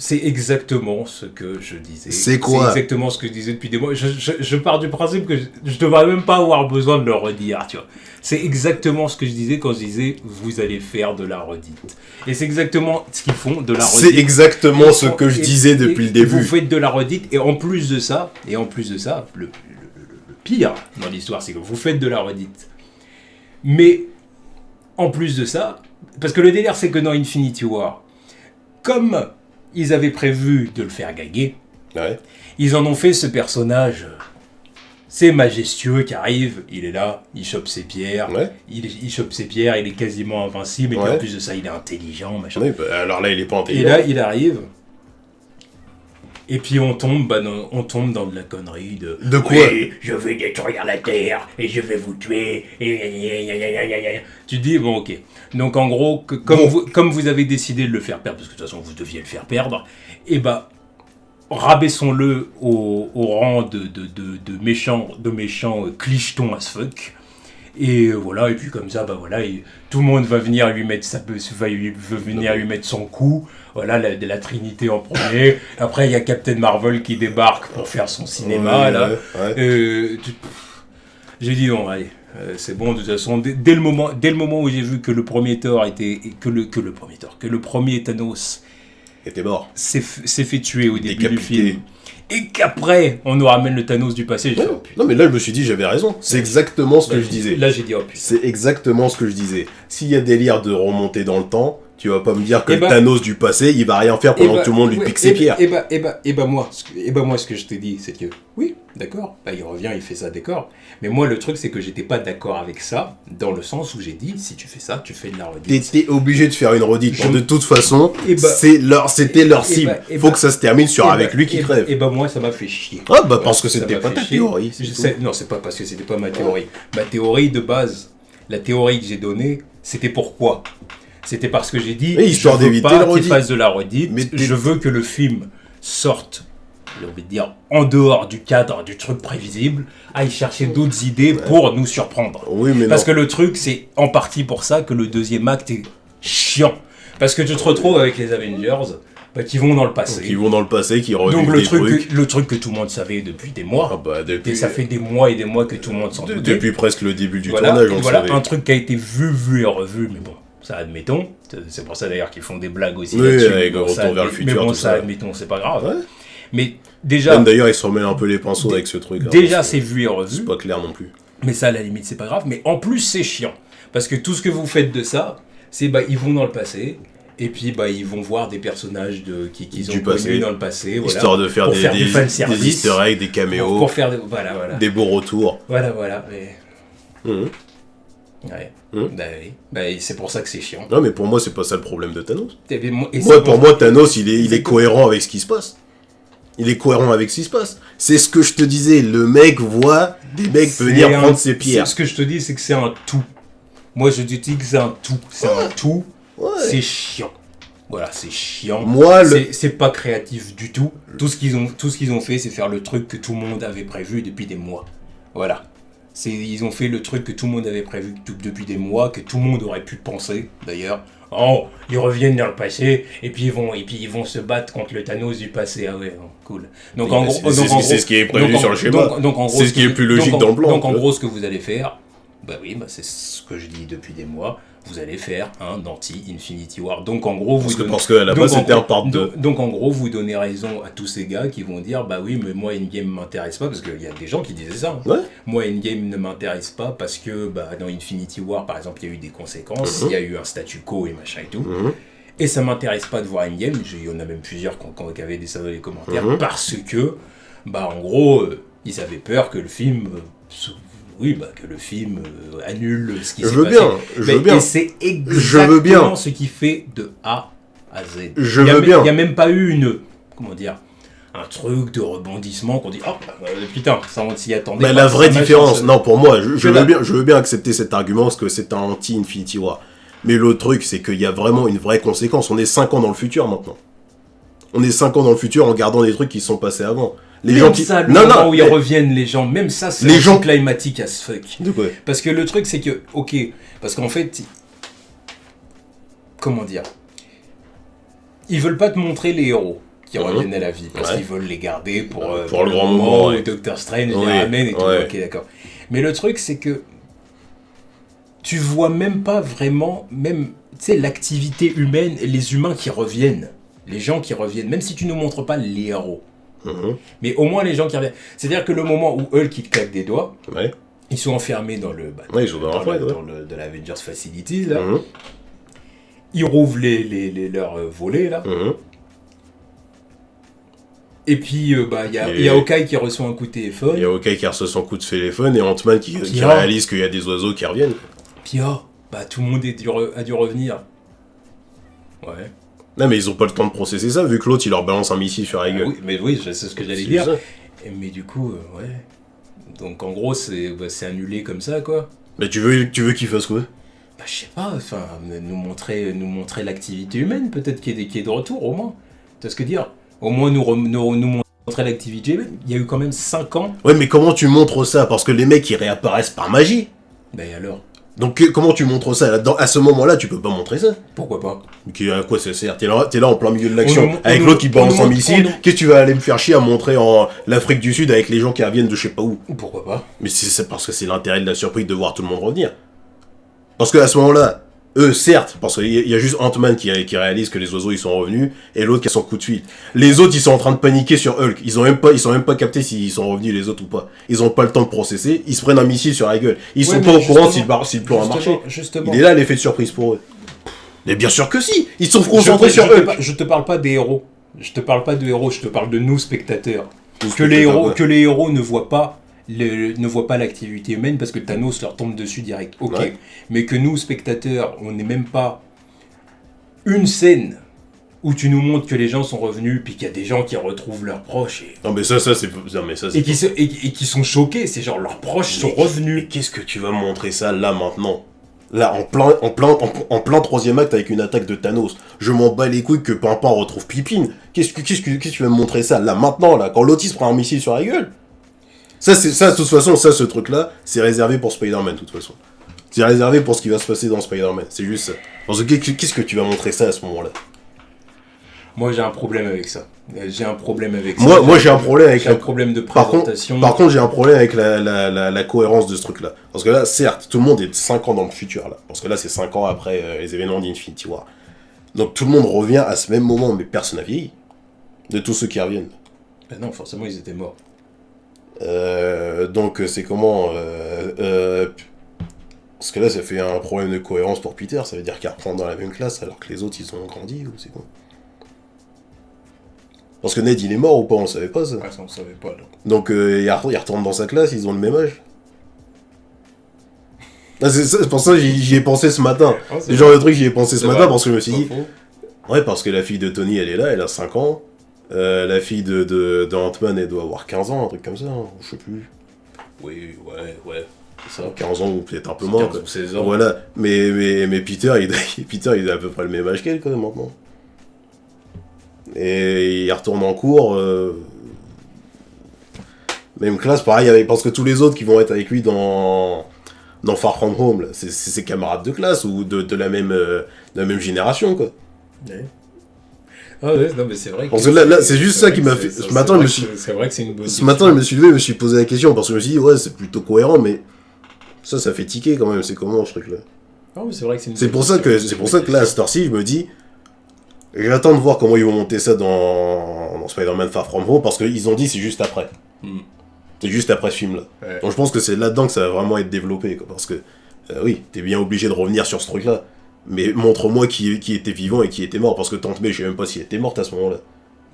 C'est exactement ce que je disais. C'est quoi? C'est exactement ce que je disais depuis des mois. Je pars du principe que je devrais même pas avoir besoin de le redire, tu vois. C'est exactement ce que je disais quand je disais vous allez faire de la redite. Et c'est exactement ce qu'ils font, de la redite. C'est exactement ce que je disais depuis le début. Vous faites de la redite et en plus de ça, le pire dans l'histoire, c'est que vous faites de la redite. Mais en plus de ça, Parce que le délire, c'est que dans Infinity War, comme ils avaient prévu de le faire gaguer, ils en ont fait ce personnage... C'est majestueux qui arrive, il est là, il chope ses pierres, il chope ses pierres, il est quasiment invincible, et puis en plus de ça, il est intelligent, machin. Oui, bah, alors là, il est pas intelligent. Et là, il arrive, et puis on tombe dans de la connerie de... De quoi? Oui, je vais détruire la Terre, et je vais vous tuer, et... Tu te dis, bon, ok. Donc en gros, comme vous avez décidé de le faire perdre, parce que de toute façon, vous deviez le faire perdre, et bah... rabaissons-le au rang de méchants clichetons as fuck. Et voilà, et puis comme ça, bah voilà, tout le monde va venir lui mettre lui mettre son coup. Voilà, la Trinité en premier. Après, il y a Captain Marvel qui débarque pour faire son cinéma, là. J'ai dit non, allez, c'est bon, de toute façon, dès le moment où j'ai vu que le premier Thor que le premier Thanos était mort. s'est fait tuer au début du film. Et qu'après, on nous ramène le Thanos du passé. Ouais. Non, mais là, je me suis dit, j'avais raison. C'est exactement ce que je disais. Là, j'ai dit, oh putain. C'est exactement ce que je disais. S'il y a délire de remonter dans le temps, tu vas pas me dire que le Thanos du passé, il va rien faire pendant que tout le monde lui pique ses pierres. Moi, ce que je t'ai dit, c'est que, oui, d'accord, bah, il revient, il fait ça, d'accord. Mais moi, le truc, c'est que j'étais pas d'accord avec ça, dans le sens où j'ai dit, si tu fais ça, tu fais de la redite. T'étais obligé de faire une redite. De toute façon, c'était leur cible. Faut que ça se termine avec lui qui crève. Et bah, moi, ça m'a fait chier. Ah, bah, parce que c'était pas ta théorie. Non, c'est pas parce que c'était pas ma théorie. Ma théorie de base, la théorie que j'ai donnée, c'était pourquoi ? C'était parce que j'ai dit, histoire d'éviter pas qu'il fasse de la redite, mais je veux que le film sorte, j'ai envie de dire, en dehors du cadre du truc prévisible, aille chercher d'autres idées pour nous surprendre. Oui, mais parce que le truc, c'est en partie pour ça que le deuxième acte est chiant. Parce que tu te retrouves avec les Avengers qui vont dans le passé. Qui vont dans le passé, qui revivent donc, des trucs. Le truc que tout le monde savait depuis des mois. Et ça fait des mois et des mois que tout le monde s'en doutait. Depuis presque le début du tournage, on savait. Un truc qui a été vu et revu, mais bon. Ça, admettons. C'est pour ça d'ailleurs qu'ils font des blagues aussi là-dessus. Avec Retour vers le futur. Mais bon, ça, admettons, c'est pas grave. Ouais. Mais déjà... Même d'ailleurs, ils se remettent un peu les pinceaux avec ce truc. Déjà, c'est vu et revu. C'est pas clair non plus. Mais ça, à la limite, c'est pas grave. Mais en plus, c'est chiant. Parce que tout ce que vous faites de ça, c'est ils vont dans le passé. Et puis, ils vont voir des personnages qu'ils ont connus dans le passé. Histoire de faire des easter eggs, des caméos. Pour faire des beaux retours. Voilà. Mais... Ouais. C'est pour ça que c'est chiant. Non, mais pour moi, c'est pas ça le problème de Thanos. Pour moi, Thanos, il est cohérent avec ce qui se passe. Il est cohérent avec ce qui se passe. C'est ce que je te disais. Le mec voit des mecs venir prendre ses pierres. Ce que je te dis, c'est que c'est un tout. Moi, je te dis que c'est un tout. C'est un tout. Ouais. C'est chiant. Voilà, c'est chiant. C'est pas créatif du tout. Tout ce qu'ils ont fait, c'est faire le truc que tout le monde avait prévu depuis des mois. Voilà. Ils ont fait le truc que tout le monde avait prévu depuis des mois, que tout le monde aurait pu penser, d'ailleurs. Oh, ils reviennent dans le passé, et puis ils vont se battre contre le Thanos du passé. Ah ouais, cool. Donc en gros, c'est ce qui est prévu sur le schéma. C'est ce qui est plus logique dans le plan. Donc en gros, ce que vous allez faire, c'est ce que je dis depuis des mois. Vous allez faire un anti-Infinity War. Donc en gros, parce qu'à la base c'était un part 2. Donc en gros, vous donnez raison à tous ces gars qui vont dire oui, mais moi Endgame m'intéresse pas, parce qu'il y a des gens qui disaient ça. Ouais. Moi Endgame ne m'intéresse pas parce que dans Infinity War par exemple, il y a eu des conséquences, il y a eu un statu quo et machin et tout. Et ça m'intéresse pas de voir Endgame. Il y en a même plusieurs qui avaient dit ça dans les commentaires parce que en gros, ils avaient peur que le film que le film annule ce qui s'est passé. Je veux bien. Et c'est exactement ce qui fait de A à Z. Il n'y a même pas eu un truc de rebondissement qu'on dit putain, ça on s'y attendait. Mais la vraie différence, pour moi, je veux bien accepter cet argument parce que c'est un anti-Infinity War. Mais l'autre truc, c'est qu'il y a vraiment une vraie conséquence. On est 5 ans dans le futur maintenant. On est 5 ans dans le futur en regardant des trucs qui sont passés avant. Les gens qui... où ils reviennent, les gens, même ça, c'est les gens climatique as fuck. De quoi ? Parce que le truc, c'est que, parce qu'en fait, comment dire, ils veulent pas te montrer les héros qui reviennent à la vie, parce qu'ils veulent les garder pour le grand moment où Doctor Strange les ramène et tout. Ok, d'accord. Mais le truc, c'est que tu vois même pas vraiment, l'activité humaine et les humains qui reviennent, les gens qui reviennent, même si tu ne montres pas les héros. Mais au moins les gens qui reviennent. C'est-à-dire que le moment où Hulk il claque des doigts, ils sont enfermés dans le de l'Avengers Facilities là. ils rouvrent leurs volets, là. Et puis, il y a Hawkeye qui reçoit un coup de téléphone. Il y a Hawkeye qui reçoit son coup de téléphone et Ant-Man qui réalise qu'il y a des oiseaux qui reviennent. Puis tout le monde a dû revenir. Ouais. Non, mais ils ont pas le temps de processer ça, vu que l'autre, il leur balance un missile sur la gueule. Oui, c'est ce que j'allais dire. Mais du coup, ouais. Donc, en gros, c'est annulé comme ça, quoi. Mais tu veux qu'il fasse quoi? Bah, je sais pas, enfin, nous montrer l'activité humaine, peut-être qu'il est de retour, au moins. Tu vois ce que dire? Au moins, nous montrer l'activité humaine. Il y a eu quand même 5 ans. Ouais, mais comment tu montres ça? Parce que les mecs, ils réapparaissent par magie. Bah, alors? Donc comment tu montres ça? À ce moment-là, tu peux pas montrer ça. Pourquoi pas? À quoi ça sert? T'es là en plein milieu de l'action, avec l'autre qui balance un missile. Qu'est-ce que tu vas aller me faire chier à montrer en l'Afrique du Sud avec les gens qui reviennent de je sais pas où? Pourquoi pas? Mais c'est parce que c'est l'intérêt de la surprise de voir tout le monde revenir. Parce qu'à ce moment-là, eux, certes, parce qu'il y a juste Ant-Man qui réalise que les oiseaux ils sont revenus, et l'autre qui a son coup de fuite. Les autres, ils sont en train de paniquer sur Hulk. Ils sont même pas captés s'ils sont revenus les autres ou pas. Ils ont pas le temps de processer. Ils se prennent un missile sur la gueule. Ils sont pas au courant si le plan a marché. Justement. Il est là l'effet de surprise pour eux. Mais bien sûr que si. Ils sont concentrés sur Hulk. Je te parle pas des héros. Je te parle pas de héros. Je te parle de nous spectateurs. Que les héros ne voient pas. Ne voient pas l'activité humaine parce que Thanos leur tombe dessus direct. Ok. Ouais. Mais que nous, spectateurs, on n'est même pas une scène où tu nous montres que les gens sont revenus puis qu'il y a des gens qui retrouvent leurs proches. Non mais ça c'est... Et qui sont choqués. C'est genre leurs proches sont revenus. Mais qu'est-ce que tu vas montrer ça là maintenant? Là, en plein troisième acte avec une attaque de Thanos. Je m'en bats les couilles que Pimpin retrouve Pipine. Qu'est-ce que tu vas me montrer ça là maintenant là quand Lotis prend un missile sur la gueule? Ça, de toute façon, ce truc-là, c'est réservé pour Spider-Man, de toute façon. C'est réservé pour ce qui va se passer dans Spider-Man, c'est juste ça. Parce que qu'est-ce que tu vas montrer ça à ce moment-là? Moi, j'ai un problème avec ça. Moi, j'ai un problème avec un problème de présentation. Par contre, j'ai un problème avec la cohérence de ce truc-là. Parce que là, certes, tout le monde est 5 ans dans le futur, là. Parce que là, c'est 5 ans après les événements d'Infinity War. Donc, tout le monde revient à ce même moment, mais personne n'a vieilli. De tous ceux qui reviennent. Ben non, forcément, ils étaient morts. Donc c'est comment parce que là ça fait un problème de cohérence pour Peter, ça veut dire qu'il reprend dans la même classe alors que les autres ils ont grandi ou c'est quoi? Parce que Ned il est mort ou pas, on le savait pas ça. Ouais, ça on le savait pas. Donc il retourne dans sa classe, ils ont le même âge. C'est pour ça que j'y ai pensé ce matin. C'est le genre de truc j'y ai pensé ce matin parce que je me suis dit ouais parce que la fille de Tony elle est là, elle a 5 ans. La fille de Ant-Man, elle doit avoir 15 ans, un truc comme ça, hein, je sais plus. Oui, ouais, c'est ça. 15 ans ou peut-être un peu moins. 15 ou 16 ans. Voilà, mais Peter, il a à peu près le même âge qu'elle, quand même, maintenant. Et il retourne en cours. Même classe, pareil, parce que tous les autres qui vont être avec lui dans Far From Home, là, c'est ses camarades de classe ou de la même génération, quoi. Ouais. Ah ouais, non mais c'est vrai que... Parce que là c'est juste ça qui m'a fait... Ce matin, c'est vrai que c'est une bonne Ce matin, je me suis levé, je me suis posé la question, parce que je me suis dit, ouais, c'est plutôt cohérent, mais... Ça fait tiquer, quand même, c'est comment, ce truc-là? Ah oui, c'est vrai que c'est une C'est pour ça que là, à cette heure-ci, je me dis... J'attends de voir comment ils vont monter ça dans Spider-Man Far From Home, parce qu'ils ont dit c'est juste après. C'est juste après ce film-là. Ouais. Donc je pense que c'est là-dedans que ça va vraiment être développé, quoi, parce que... oui, t'es bien obligé de revenir sur ce truc-là. Mais montre-moi qui était vivant et qui était mort, parce que Tante May, je sais même pas si elle était morte à ce moment-là.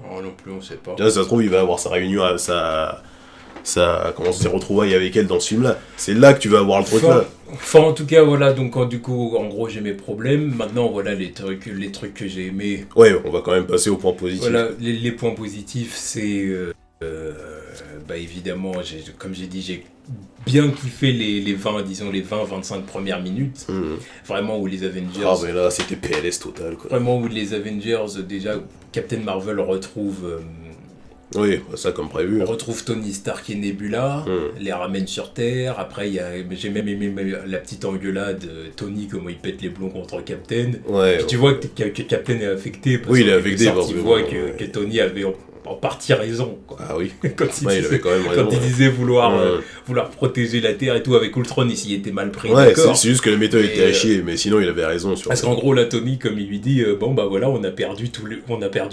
Oh non plus, on sait pas. Là, ça se trouve, il va avoir sa réunion, ses retrouvailles avec elle dans ce film-là. C'est là que tu vas avoir le truc là. Enfin, en tout cas, voilà, donc du coup, en gros, j'ai mes problèmes. Maintenant, voilà, les trucs que j'ai aimés. Ouais, on va quand même passer aux points positifs. Voilà, les points positifs, c'est... évidemment, comme j'ai dit, j'ai bien kiffé les 20-25 premières minutes. Vraiment où les Avengers... Ah mais là, c'était PLS total, quoi. Vraiment où les Avengers, déjà, Captain Marvel retrouve... oui, ça comme prévu. On retrouve Tony Stark et Nebula, les ramène sur Terre. Après, j'ai même aimé la petite engueulade, Tony, comment il pète les plombs contre Captain. Ouais. Puis tu vois que Captain est affecté. Oui, il est affecté parce que voit que Tony avait en partie raison. Quoi. Ah oui. Quand il avait quand même raison. Quand il disait vouloir protéger la Terre et tout, avec Ultron, il s'y était mal pris. Ouais, c'est juste que la méthode était à chier, mais sinon il avait raison. Parce qu'en gros, la Tony, comme il lui dit, bon bah voilà, on a perdu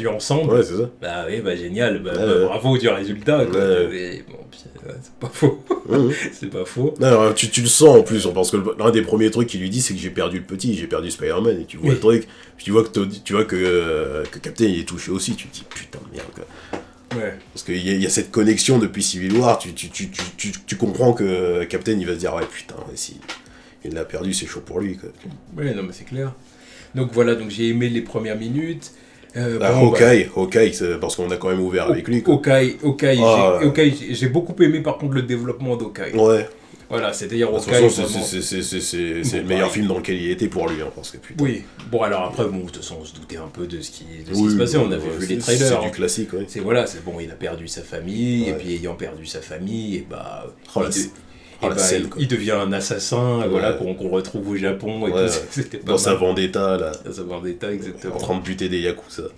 ensemble. Ouais, c'est ça. Bah oui, bah génial, bravo du résultat. Quoi. Et, bon, c'est pas faux. C'est pas faux. Non, tu le sens en plus, parce que l'un des premiers trucs qu'il lui dit, c'est que j'ai perdu le petit, j'ai perdu Spider-Man, et tu vois le truc, tu vois que Captain il est touché aussi, tu te dis putain de merde quoi. Ouais. Parce qu'il y a cette connexion depuis Civil War, tu comprends que Captain il va se dire ouais putain, si il l'a perdu, c'est chaud pour lui quoi. Ouais, non mais c'est clair. Donc voilà, donc j'ai aimé les premières minutes. Hawkeye, parce qu'on a quand même ouvert avec lui. Hawkeye, j'ai beaucoup aimé par contre le développement d'Hawkeye. Ouais. Voilà, c'est-à-dire Hawkeye. De toute façon, c'est le meilleur film dans lequel il était pour lui, parce que putain. Oui. Bon alors après, de toute façon, on se doutait un peu de ce qui se passait. On avait vu les trailers. C'est du classique, ouais. C'est bon, il a perdu sa famille, et puis ayant perdu sa famille, et bah. Il devient un assassin, voilà, qu'on retrouve au Japon. Et tout, c'était pas dans sa vendetta, là. Dans sa vendetta, exactement. En train de buter des yakuza.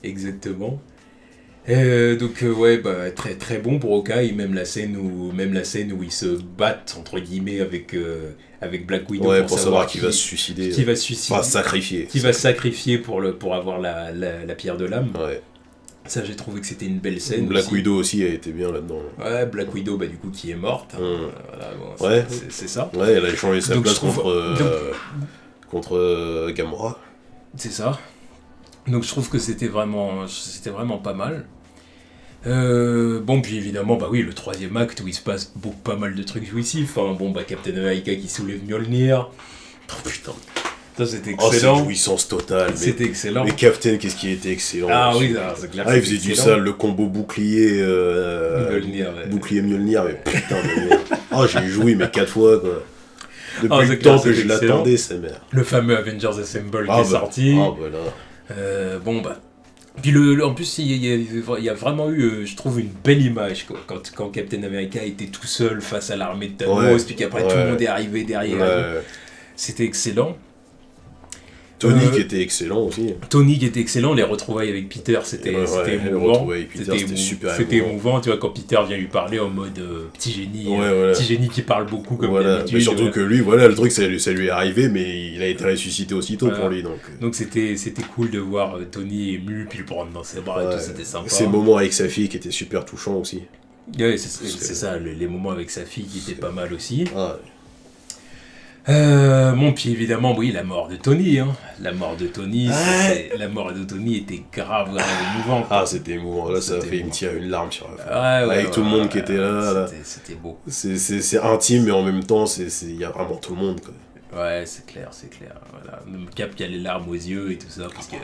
Exactement. Donc très très bon pour Hawkeye, même la scène où ils se battent entre guillemets avec Black Widow pour savoir qui va se suicider. Qui va se suicider. Enfin, sacrifier. Qui va se sacrifier pour avoir la pierre de l'âme. Ouais. Ça, j'ai trouvé que c'était une belle scène. Black Widow aussi a été bien là-dedans. Ouais, Black Widow, du coup, qui est morte. Voilà, bon, c'est ça. Ouais, elle a échangé sa place contre Gamora. C'est ça. Donc je trouve que c'était vraiment pas mal. Bon, puis évidemment, le troisième acte où il se passe pas mal de trucs jouissifs. Enfin, Captain America qui soulève Mjolnir. Oh putain. Ça, c'était excellent. C'est une jouissance totale. C'était excellent. Mais Captain, qu'est-ce qui était excellent. Ah oui, c'est clair. Il faisait du sale, le combo bouclier Mjolnir, bouclier Mjolnir, mais putain de merde. J'ai joui, mais 4 fois, quoi. Depuis le temps que je l'attendais, sa mère. Le fameux Avengers Assemble qui est sorti. Puis en plus, il y a vraiment eu, je trouve, une belle image quoi, quand Captain America était tout seul face à l'armée de Thanos, puis qu'après tout le monde est arrivé derrière. C'était excellent. Tony qui était excellent aussi. Tony qui était excellent, les retrouvailles avec Peter, c'était émouvant. C'était super émouvant, tu vois, quand Peter vient lui parler en mode petit génie qui parle beaucoup comme d'habitude. Mais surtout que lui, le truc, ça lui est arrivé, mais il a été ressuscité aussitôt pour lui. Donc c'était cool de voir Tony ému, puis le prendre dans ses bras et tout, c'était sympa. Ces moments avec sa fille qui étaient super touchants aussi. Ouais, c'est ça, les moments avec sa fille qui étaient pas mal aussi. Puis évidemment, la mort de Tony. La mort de Tony était grave émouvante. Ah, c'était émouvant. Là, ça a fait me tirer une larme sur la fin. Avec tout le monde qui était là. C'était beau. C'est intime, mais en même temps, il y a vraiment tout le monde. Quoi. Ouais, c'est clair. Voilà. Même Cap qui a les larmes aux yeux et tout ça, parce que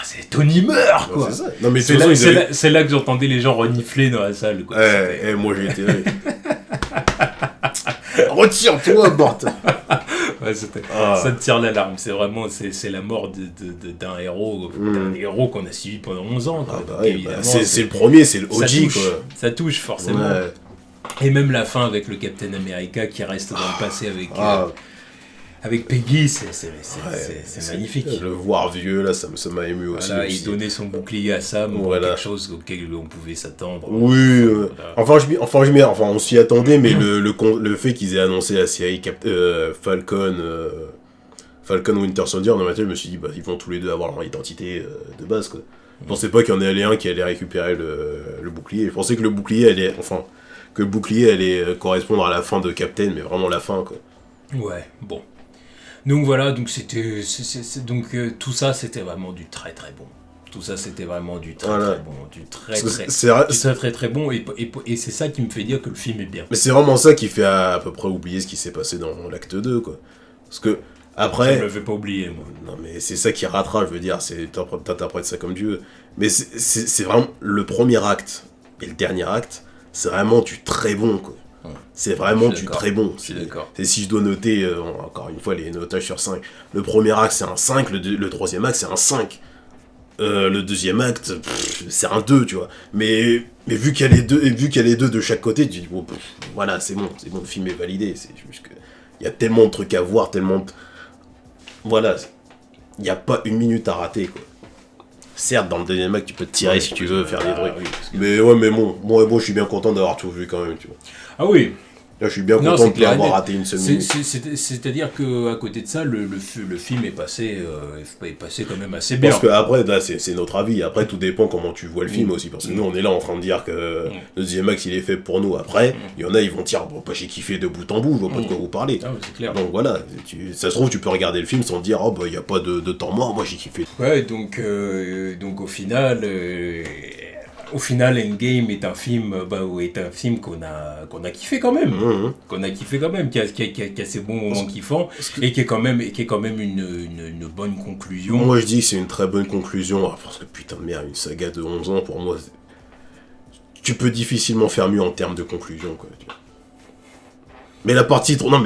c'est Tony meurt, quoi. C'est ça. Non, mais c'est là que j'entendais les gens renifler dans la salle, quoi. Moi, j'ai été là. Retire-toi, bordel. Ça te tire l'alarme. C'est vraiment c'est la mort d'un héros, d'un héros qu'on a suivi pendant 11 ans. Quoi. C'est le premier, c'est le OG. Ça touche forcément. Et même la fin avec le Captain America qui reste dans le passé avec Peggy, c'est magnifique. Le voir vieux, là, ça m'a ému aussi. Voilà, il donnait son bouclier à Sam, quelque chose auquel on pouvait s'attendre. Oui, enfin, on s'y attendait, mais le fait qu'ils aient annoncé la série Falcon Winter Soldier, dans ma tête, je me suis dit, ils vont tous les deux avoir leur identité de base, quoi. Je pensais pas qu'il y en ait un qui allait récupérer le bouclier. Je pensais que le bouclier allait correspondre à la fin de Captain, mais vraiment la fin, quoi. Ouais, bon. Donc voilà, donc tout ça c'était vraiment du très très bon. Tout ça c'était vraiment du très très bon, du très très bon et c'est ça qui me fait dire que le film est bien. Mais c'est vraiment ça qui fait à peu près oublier ce qui s'est passé dans l'acte 2 quoi. Parce que après je ne l'avais pas oublié moi. Non mais c'est ça qui rattrape, je veux dire, t'interprètes ça comme tu veux. Mais c'est vraiment le premier acte et le dernier acte, c'est vraiment du très bon quoi. C'est vraiment du très bon. C'est si je dois noter, encore une fois, les notages sur 5. Le premier acte, c'est un 5. Le troisième acte, c'est un 5. Le deuxième acte, c'est un 2, tu vois. Mais vu qu'il y a les deux de chaque côté, tu dis, voilà, c'est bon, le film est validé. C'est juste que il y a tellement de trucs à voir, tellement de... Voilà, il n'y a pas une minute à rater, quoi. certes, dans le deuxième acte, tu peux te tirer si tu veux, faire des trucs. Oui, Mais ouais, mais bon, moi, je suis bien content d'avoir tout vu quand même, tu vois. Ah oui. Là, je suis bien content de l'avoir raté une semaine. C'est-à-dire qu'à côté de ça, le film est passé quand même assez bien. Parce que après, là, c'est notre avis. Après, tout dépend comment tu vois le film aussi. Parce que nous, on est là en train de dire que le deuxième acte, il est fait pour nous. Après, il y en a, ils vont dire, bon, pas j'ai kiffé de bout en bout, je vois pas de quoi vous parlez. Ah, c'est clair. Donc voilà, ça se trouve, tu peux regarder le film sans te dire, oh, bah, il n'y a pas de temps mort, moi j'ai kiffé. Ouais, donc au final. Au final, Endgame est un film, qu'on a kiffé quand même, qu'on a kiffé quand même, qui a ses bons moments kiffants et qui est quand même une bonne conclusion. Moi, je dis que c'est une très bonne conclusion, parce que putain de merde, une saga de 11 ans pour moi, tu peux difficilement faire mieux en termes de conclusion, quoi. Mais la partie 3,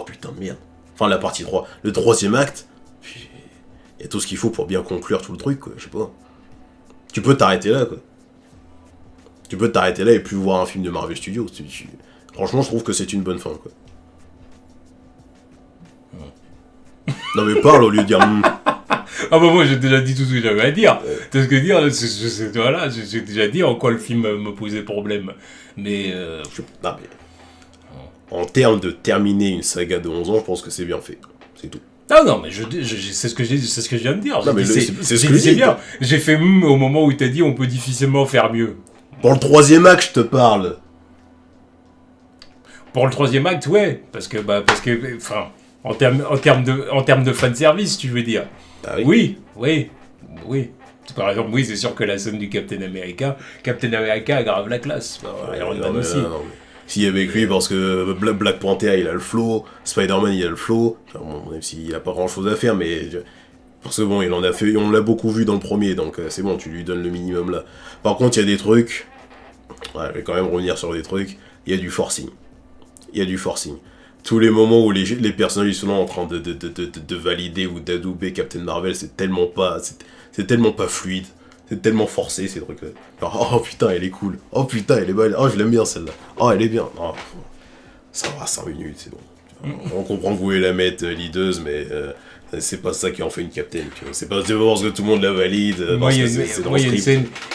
putain de merde. Enfin, la partie 3, le troisième acte, il y a tout ce qu'il faut pour bien conclure tout le truc, quoi. Je sais pas. Tu peux t'arrêter là, quoi. Tu peux t'arrêter là et plus voir un film de Marvel Studios. Franchement, je trouve que c'est une bonne fin, quoi. Non mais parle au lieu de dire... Ah bah moi j'ai déjà dit tout ce que j'avais à dire. Tout ce que dire, voilà, j'ai déjà dit en quoi le film me posait problème. Mais... Non mais... En termes de terminer une saga de 11 ans, je pense que c'est bien fait. C'est tout. Ah non, mais c'est ce que je viens de dire. Non, mais c'est ce que je dis. Bien. J'ai fait au moment où tu as dit on peut difficilement faire mieux. Pour le troisième acte, je te parle. Pour le troisième acte, ouais. Parce que en termes de fanservice, tu veux dire. Ah oui. Oui. Par exemple, oui, c'est sûr que la scène du Captain America aggrave la classe. Iron Man aussi. Non. Si avec lui, parce que Black Panther il a le flow, Spider-Man il a le flow, bon, même s'il a pas grand chose à faire, mais parce que bon, il en a fait, on l'a beaucoup vu dans le premier, donc c'est bon, tu lui donnes le minimum là. Par contre, il y a des trucs, ouais, je vais quand même revenir sur des trucs, il y a du forcing. Tous les moments où les personnages sont là en train de valider ou d'adouber Captain Marvel, c'est tellement pas fluide. C'est tellement forcé ces trucs-là. Genre, oh putain, elle est cool. Oh putain, elle est belle. Oh, je l'aime bien celle-là. Oh, elle est bien. Oh, ça va, 5 minutes, c'est bon. On comprend que vous voulez la mettre leaduse, mais c'est pas ça qui en fait une captaine. C'est pas parce que tout le monde la valide. Moi, il y a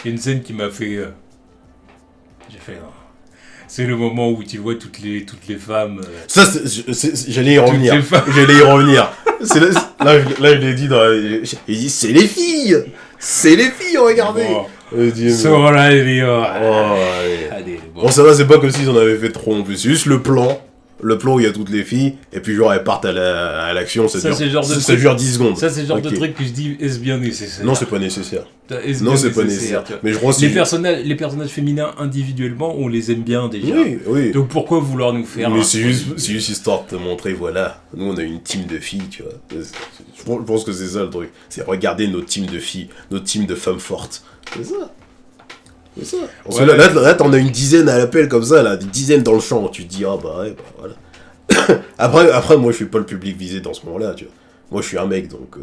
une scène qui m'a fait. J'ai fait. C'est le moment où tu vois toutes les femmes. Ça, j'allais y revenir. Là, je l'ai dit dans. Il dit, c'est les filles. Regardez. Bon, ça va, c'est pas comme s'ils en avaient fait trop en plus. C'est juste le plan où il y a toutes les filles, et puis genre elles partent à l'action, ça dure 10 secondes. Ça, c'est le genre de truc que je dis, est-ce bien nécessaire ? Non, c'est pas nécessaire. Pas nécessaire. Mais je crois les personnages féminins individuellement, on les aime bien déjà. Oui. Donc pourquoi vouloir nous faire... Mais c'est juste histoire de te montrer, voilà, nous on a une team de filles, tu vois. Je pense que c'est ça le truc. C'est regarder notre team de filles, notre team de femmes fortes. C'est ça. Ouais, là, t'en as une dizaine à l'appel comme ça, là, des dizaines dans le champ. Tu te dis, ah bah ouais, bah voilà. après, moi je suis pas le public visé dans ce moment-là, tu vois. Moi je suis un mec, donc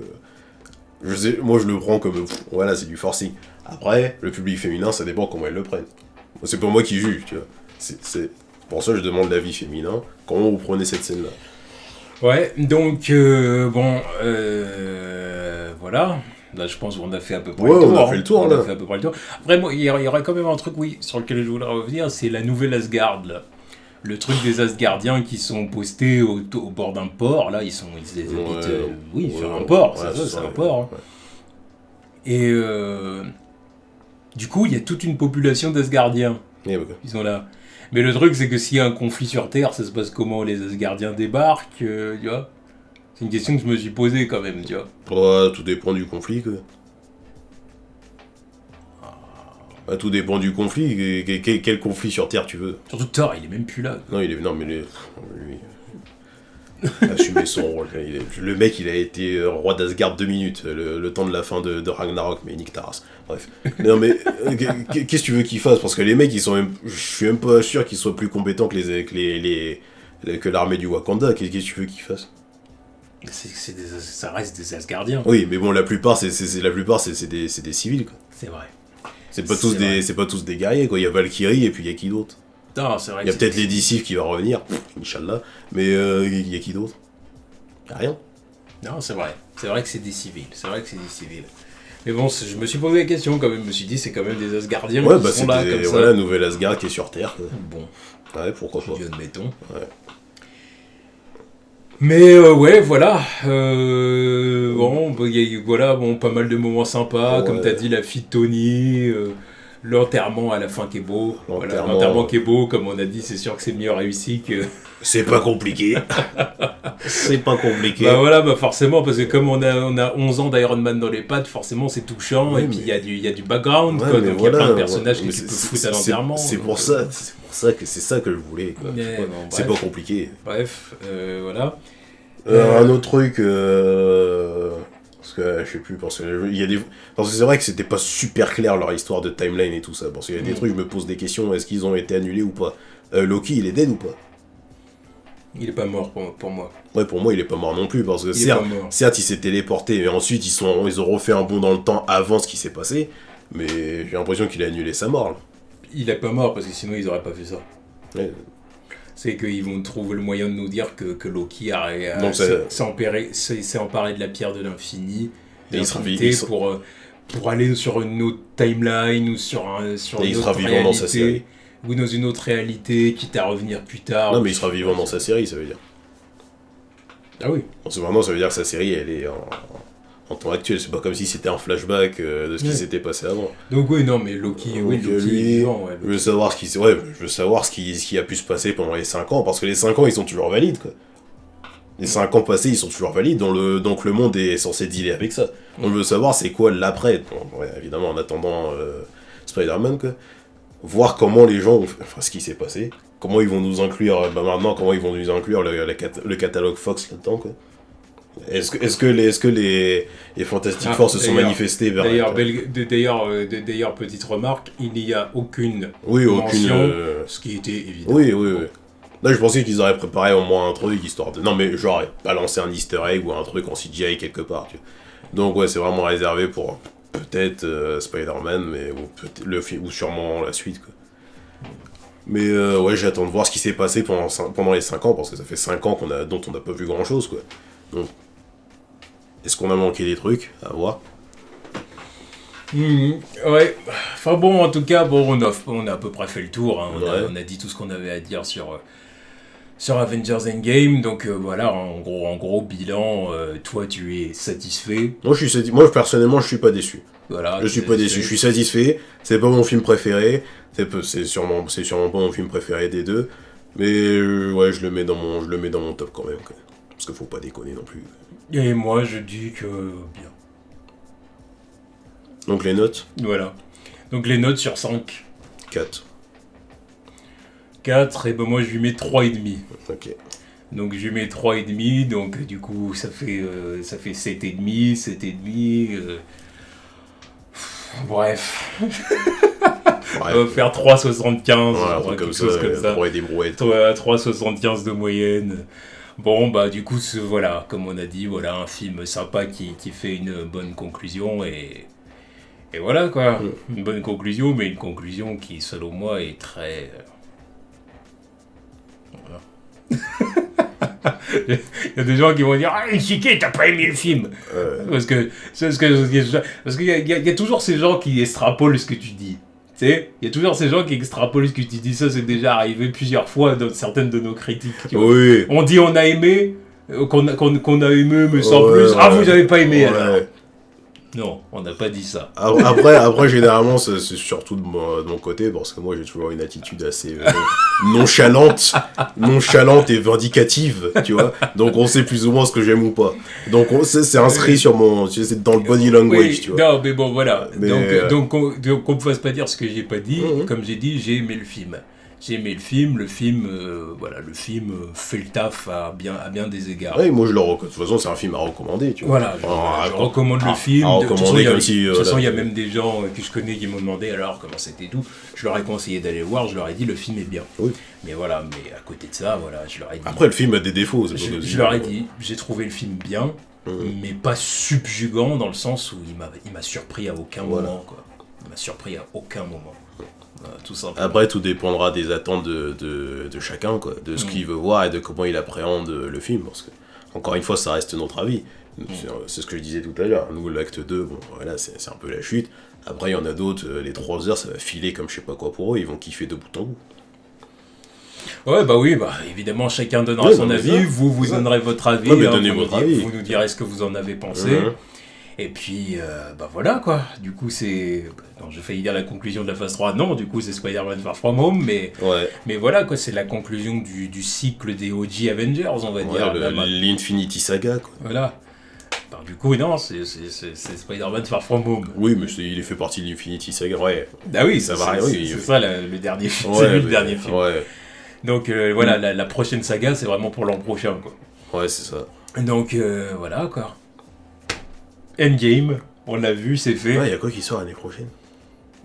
moi je le prends comme, voilà, c'est du forcing. Après, le public féminin, ça dépend comment elles le prennent. C'est pas moi qui juge, tu vois. C'est pour ça que je demande l'avis féminin. Comment vous prenez cette scène-là ? Ouais, donc, voilà. Là, je pense qu'on a fait à peu près le tour. On a fait le tour, là. Après, moi, il y aurait quand même un truc, oui, sur lequel je voulais revenir, c'est la nouvelle Asgard, là. Le truc des Asgardiens qui sont postés au bord d'un port, là, ils habitent sur un port, c'est un port. Hein. Et du coup, il y a toute une population d'Asgardiens. Ils sont là. Mais le truc, c'est que s'il y a un conflit sur Terre, ça se passe comment ? Les Asgardiens débarquent, tu vois ? C'est une question que je me suis posée quand même, tu vois. Ouais, tout dépend du conflit, quoi. Bah, tout dépend du conflit. Quel conflit sur Terre tu veux ? Surtout Thor, il est même plus là. Non, lui... assumer son rôle. Le mec, il a été roi d'Asgard 2 minutes, le temps de la fin de Ragnarok, mais nique ta race. Bref. Non, mais qu'est-ce que tu veux qu'ils fassent ? Parce que les mecs, ils sont même... Je suis même pas sûr qu'ils soient plus compétents que l'armée du Wakanda. Qu'est-ce que tu veux qu'ils fassent ? Ça reste des Asgardiens. Oui, mais bon, la plupart, c'est des civils, quoi. C'est vrai. C'est pas tous des guerriers, quoi. Il y a Valkyrie et puis il y a qui d'autre ? Non, c'est vrai. Il y a peut-être les Dissif qui va revenir, Inch'Allah, mais il y a qui d'autre ? Y a rien. Non, c'est vrai. C'est vrai que c'est des civils. Mais bon, je me suis posé la question quand même, je me suis dit, c'est quand même des Asgardiens Ouais, qui bah sont là, comme ça. voilà, nouvel Asgard qui est sur Terre. Quoi. Bon, Ouais, pourquoi pas. admettons. Ouais. Mais ouais, voilà. Bon, bah, voilà, bon, pas mal de moments sympas. Ouais. Comme t'as dit, la fille de Tony, l'enterrement à la fin qui est beau. Voilà, L'enterrement, l'enterrement qui est beau, comme on a dit, c'est sûr que c'est mieux réussi que. C'est pas compliqué. C'est pas compliqué. Bah voilà, bah forcément, parce que comme on a 11 ans d'Iron Man dans les pattes, forcément c'est touchant, Oui, et puis mais- il y a du background, Ouais, quoi, mais donc il y a voilà, plein de personnages ouais. que tu peux foutre à l'enterrement. C'est donc, pour ça que c'est ça que je voulais. Quoi. Mais bon, C'est bref. pas compliqué. Bref, voilà. Un autre truc, parce que je sais plus, parce que c'est vrai que c'était pas super clair leur histoire de timeline et tout ça. Parce qu'il y a des trucs, je me pose des questions, est-ce qu'ils ont été annulés ou pas Loki, il est dead ou pas Il est pas mort pour moi. Ouais, pour moi, il est pas mort non plus, parce que Il est pas mort. certes, il s'est téléporté, mais ensuite, ils ont refait un bond dans le temps avant ce qui s'est passé, mais j'ai l'impression qu'il a annulé sa mort, là. Il est pas mort, parce que sinon ils auraient pas fait ça. Ouais. C'est qu'ils vont trouver le moyen de nous dire que Loki Donc s'est emparé de la pierre de l'infini, Et il sera l'infinité, pour aller sur une autre timeline ou sur Et il une sera autre vivant dans sa réalité, série. ou dans une autre réalité, quitte à revenir plus tard. Non, mais il sera vivant dans sa série, ça veut dire. Ah oui. Parce que maintenant, ça veut dire que sa série, elle est en temps actuel. C'est pas comme si c'était un flashback de ce qui Ouais. s'était passé avant. Donc oui, non, mais Loki, oui, Donc, Loki lui, est vivant. Ouais, Je veux savoir ce qui a pu se passer pendant les 5 ans, parce que les 5 ans, ils sont toujours valides, quoi. Les 5 ans passés, ils sont toujours valides, donc le monde est censé dealer avec ça. On veut savoir c'est quoi l'après, bon, ouais, évidemment en attendant Spider-Man, quoi. Voir comment les gens, enfin ce qui s'est passé, comment ils vont nous inclure, comment ils vont nous inclure le catalogue Fox là-dedans, quoi. Est-ce que les Fantastic Four se sont manifestés vers... D'ailleurs, petite remarque, il n'y a aucune Oui, mention, aucune... ce qui était évident. Oui. Là, je pensais qu'ils auraient préparé au moins un truc, histoire de... Non, mais genre, balancer un easter egg ou un truc en CGI quelque part, tu vois. Donc, ouais, c'est vraiment réservé pour peut-être Spider-Man, mais le film, ou sûrement la suite, quoi. Mais ouais, j'attends de voir ce qui s'est passé pendant les 5 ans, parce que ça fait 5 ans dont on n'a pas vu grand-chose, quoi. Donc, est-ce qu'on a manqué des trucs à voir? Ouais, enfin bon, en tout cas, bon, on a à peu près fait le tour, hein. On a dit tout ce qu'on avait à dire sur Avengers Endgame, donc voilà, en gros bilan, toi tu es satisfait. Moi, personnellement, je suis pas déçu. Voilà, Je suis pas déçu, je suis satisfait. C'est pas mon film préféré, c'est sûrement pas mon film préféré des deux, mais ouais, je le mets dans mon top quand même, quoi. Parce qu'il faut pas déconner non plus. Et moi je dis que bien. Donc les notes? Voilà. Donc les notes sur 5. 4. 4, et ben moi je lui mets 3,5. Ok. Donc je lui mets 3,5, donc du coup ça fait 7,5, 7,5. Bref. On va faire 3,75. Ouais, quelque chose comme ça. Pour des brouettes. 3,75 de moyenne. Bon, bah du coup, voilà, comme on a dit, voilà, un film sympa qui fait une bonne conclusion, et voilà quoi, une bonne conclusion, mais une conclusion qui, selon moi, est très... Voilà. Il y a des gens qui vont dire « Ah, Chiquet, t'as pas aimé le film !» Parce qu'il y a toujours ces gens qui extrapolent ce que tu dis. Tu sais, il y a toujours ces gens qui extrapolent ce que tu dis. Ça, c'est déjà arrivé plusieurs fois dans certaines de nos critiques. Tu vois. Oui. On dit on a aimé, qu'on a aimé, mais sans plus. Ah, vous avez pas aimé alors. Non, on n'a pas dit ça. Après généralement, c'est surtout de mon côté, parce que moi, j'ai toujours une attitude assez nonchalante et vindicative, tu vois. Donc, on sait plus ou moins ce que j'aime ou pas. Donc, c'est inscrit sur c'est dans le body language, oui, tu vois. Non, mais bon, voilà. Donc, qu'on ne me fasse pas dire ce que j'ai pas dit. Comme j'ai dit, j'ai aimé le film. J'ai aimé le film, voilà, le film fait le taf à bien des égards. Oui, moi je le recommande. De toute façon, c'est un film à recommander, tu vois. Voilà, je recommande le film. À recommander comme si... De toute façon, il y a même des gens que je connais qui m'ont demandé alors comment c'était tout. Je leur ai conseillé d'aller le voir, je leur ai dit le film est bien. Oui. Mais voilà, mais à côté de ça, voilà, je leur ai dit... Après, le film a des défauts. Je leur ai dit, j'ai trouvé le film bien, mais pas subjugant dans le sens où il m'a surpris à aucun moment, quoi. Il m'a surpris à aucun moment. Tout simplement. Après, tout dépendra des attentes de chacun, quoi, de ce qu'il veut voir et de comment il appréhende le film. Parce que, encore une fois, ça reste notre avis. C'est ce que je disais tout à l'heure. Nous, l'acte 2, bon, voilà, c'est un peu la chute. Après, il y en a d'autres, les 3 heures, ça va filer comme je sais pas quoi pour eux, ils vont kiffer de bout en bout. Ouais, bah oui, évidemment, chacun donnera son avis, vous donnerez votre avis, vous nous direz ce que vous en avez pensé. Et puis, voilà, quoi. Du coup, c'est... Non, j'ai failli dire la conclusion de la phase 3. Non, du coup, c'est Spider-Man Far From Home, mais voilà, quoi. C'est la conclusion du cycle des OG Avengers, on va dire. L'Infinity Saga, quoi. Voilà. Du coup, non, c'est Spider-Man Far From Home. Oui, mais il est fait partie de l'Infinity Saga, ouais. Ah oui, ça va, c'est ça, le dernier film. C'est lui, le dernier film. Ouais. Donc, voilà, la prochaine saga, c'est vraiment pour l'an prochain, quoi. Ouais, c'est ça. Donc, voilà, quoi. Endgame, on l'a vu, c'est fait. Ouais, il y a quoi qui sort l'année prochaine?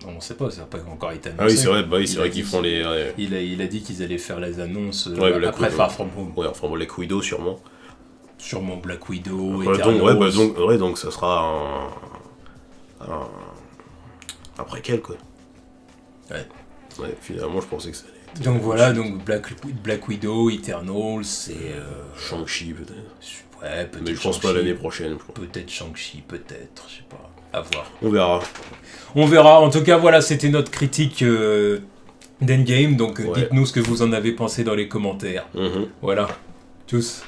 On sait pas, ça n'a pas encore été annoncé. Ah oui, c'est vrai, c'est vrai qu'ils font les... Ouais. Il a dit qu'ils allaient faire les annonces après Far From Home. Ouais, enfin Black Widow, sûrement. Sûrement Black Widow, donc ça sera un préquel, quoi. Ouais. Ouais, finalement, je pensais que ça allait être... Donc voilà, donc Black Widow, Eternals, c'est... Shang-Chi, peut-être. Ouais, peut-être. Mais je pense pas l'année prochaine. Peut-être Shang-Chi, peut-être, je sais pas. À voir. On verra. En tout cas, voilà, c'était notre critique d'Endgame. Donc dites-nous ce que vous en avez pensé dans les commentaires. Voilà. Tchuss.